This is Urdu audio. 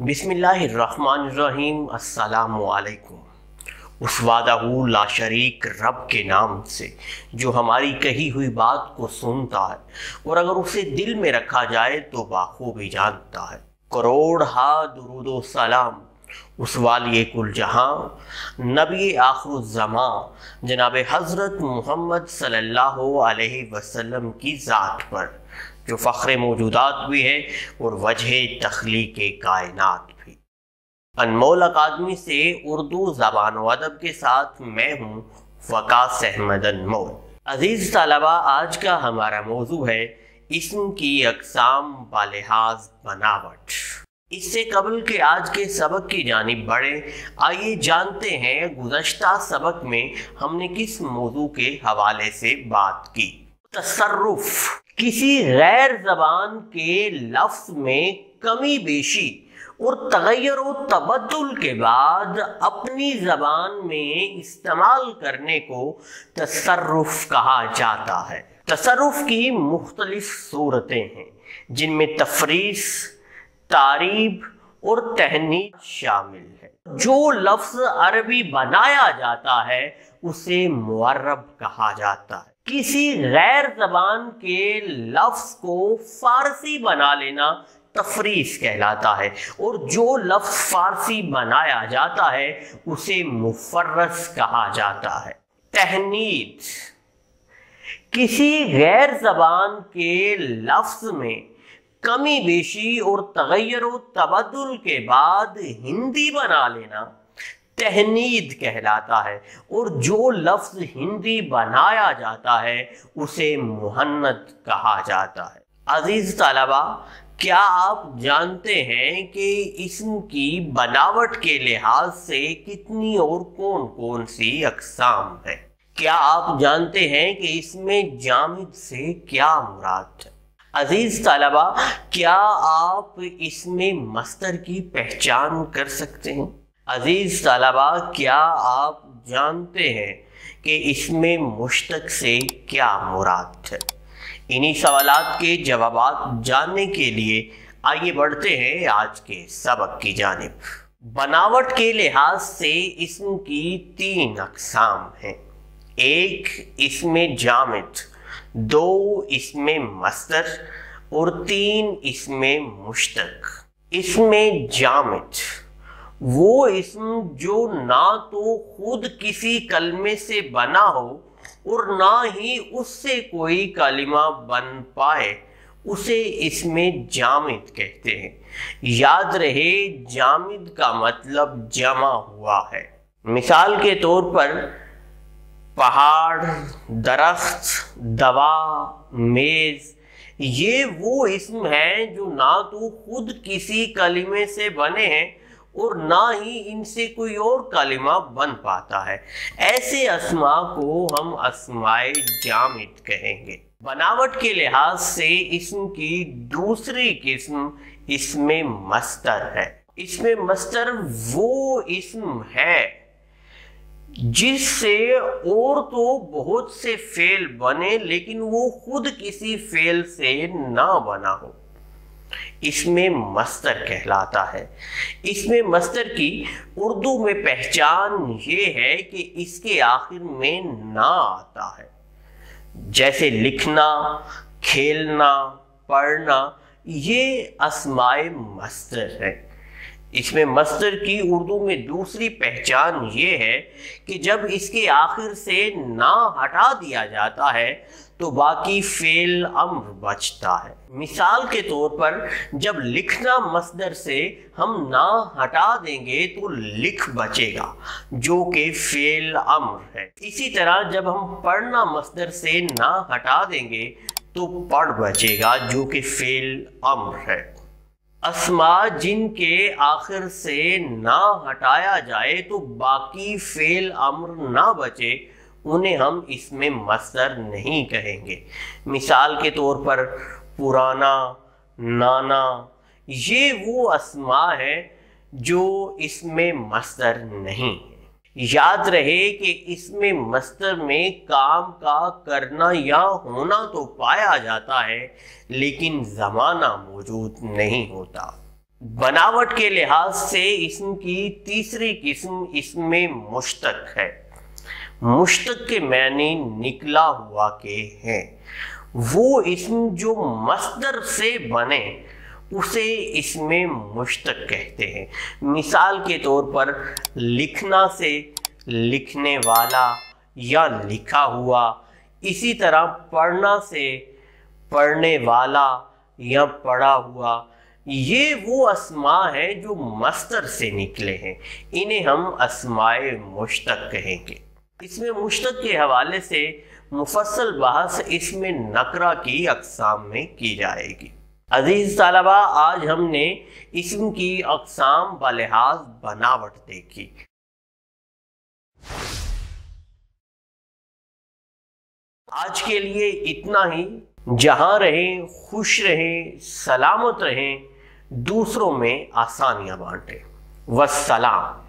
بسم اللہ الرحمن الرحیم۔ السلام علیکم۔ اس وحدہ لا شریک رب کے نام سے جو ہماری کہی ہوئی بات کو سنتا ہے اور اگر اسے دل میں رکھا جائے تو بخوبی جانتا ہے۔ کروڑ ہا درود و سلام اس والی کل جہاں نبی آخر الزمان جناب حضرت محمد صلی اللہ علیہ وسلم کی ذات پر، جو فخر موجودات بھی ہے اور وجہ تخلیق کائنات بھی۔ انمول اکادمی سے اردو زبان و ادب کے ساتھ میں ہوں وقاص احمد انمول۔ عزیز طلبہ، آج کا ہمارا موضوع ہے اسم کی اقسام بلحاظ بناوٹ۔ اس سے قبل کہ آج کے سبق کی جانب بڑھیں، آئیے جانتے ہیں گزشتہ سبق میں ہم نے کس موضوع کے حوالے سے بات کی۔ تصرف، کسی غیر زبان کے لفظ میں کمی بیشی اور تغیر و تبدل کے بعد اپنی زبان میں استعمال کرنے کو تصرف کہا جاتا ہے۔ تصرف کی مختلف صورتیں ہیں جن میں تفریس، تعریب اور تہنیت شامل ہے۔ جو لفظ عربی بنایا جاتا ہے اسے معرب کہا جاتا ہے۔ کسی غیر زبان کے لفظ کو فارسی بنا لینا تفریس کہلاتا ہے، اور جو لفظ فارسی بنایا جاتا ہے اسے مفرس کہا جاتا ہے۔ تہنیت، کسی غیر زبان کے لفظ میں کمی بیشی اور تغیر و تبدل کے بعد ہندی بنا لینا تہنید کہلاتا ہے، اور جو لفظ ہندی بنایا جاتا ہے اسے مہند کہا جاتا ہے۔ عزیز طلبہ، کیا آپ جانتے ہیں کہ اسم کی بناوٹ کے لحاظ سے کتنی اور کون کون سی اقسام ہیں؟ کیا آپ جانتے ہیں کہ اس میں جامد سے کیا مراد ہے؟ عزیز طلبہ، کیا آپ اس میں مصدر کی پہچان کر سکتے ہیں؟ عزیز طلبہ، کیا آپ جانتے ہیں کہ اس میں مشتق سے کیا مراد ہے؟ انہی سوالات کے جوابات جاننے کے لیے آئیے بڑھتے ہیں آج کے سبق کی جانب۔ بناوٹ کے لحاظ سے اسم کی 3 اقسام ہیں۔ 1 اسم جامد، 2 اسم مصدر اور 3 اسم مشتق۔ اسم جامد وہ اسم جو نہ تو خود کسی کلمے سے بنا ہو اور نہ ہی اس سے کوئی کلمہ بن پائے، اسے اسم جامد کہتے ہیں۔ یاد رہے، جامد کا مطلب جمع ہوا ہے۔ مثال کے طور پر پہاڑ، درخت، دوا، میز، یہ وہ اسم ہیں جو نہ تو خود کسی کلمے سے بنے ہیں اور نہ ہی ان سے کوئی اور کلمہ بن پاتا ہے۔ ایسے اسماء کو ہم اسماء جامد کہیں گے۔ بناوٹ کے لحاظ سے اسم کی دوسری قسم اسم مصدر ہے۔ اسم مصدر وہ اسم ہے جس سے اور تو بہت سے فعل بنے لیکن وہ خود کسی فعل سے نہ بنا ہو، اسم مصدر کہلاتا ہے۔ اسم مصدر کی اردو میں پہچان یہ ہے کہ اس کے آخر میں نا آتا ہے، جیسے لکھنا، کھیلنا، پڑھنا، یہ اسماء مصدر ہے۔ اسم مصدر کی اردو میں دوسری پہچان یہ ہے کہ جب اس کے آخر سے نا ہٹا دیا جاتا ہے تو باقی فعل امر بچتا ہے۔ مثال کے طور پر جب لکھنا مصدر سے ہم نا ہٹا دیں گے تو لکھ بچے گا جو کہ فعل امر ہے۔ اسی طرح جب ہم پڑھنا مصدر سے نا ہٹا دیں گے تو پڑھ بچے گا جو کہ فعل امر ہے۔ اسماء جن کے آخر سے نہ ہٹایا جائے تو باقی فعل امر نہ بچے، انہیں ہم اسم مصدر نہیں کہیں گے۔ مثال کے طور پر پرانا، نانا، یہ وہ اسماء ہیں جو اسم مصدر نہیں ہیں۔ یاد رہے کہ اسم مصدر میں کام کا کرنا یا ہونا تو پایا جاتا ہے لیکن زمانہ موجود نہیں ہوتا۔ بناوٹ کے لحاظ سے اسم کی تیسری قسم اسم مشتق ہے۔ مشتق کے معنی نکلا ہوا کے ہیں۔ وہ اسم جو مصدر سے بنے اسے اسم مشتق کہتے ہیں۔ مثال کے طور پر لکھنا سے لکھنے والا یا لکھا ہوا، اسی طرح پڑھنا سے پڑھنے والا یا پڑھا ہوا، یہ وہ اسماء ہیں جو مصدر سے نکلے ہیں، انہیں ہم اسماء مشتق کہیں گے۔ اسم مشتق کے حوالے سے مفصل بحث اسم نکرہ کی اقسام میں کی جائے گی۔ عزیز طلبہ، آج ہم نے اسم کی اقسام بلحاظ بناوٹ دیکھی۔ آج کے لیے اتنا ہی۔ جہاں رہیں خوش رہیں، سلامت رہیں، دوسروں میں آسانیاں بانٹیں۔ والسلام۔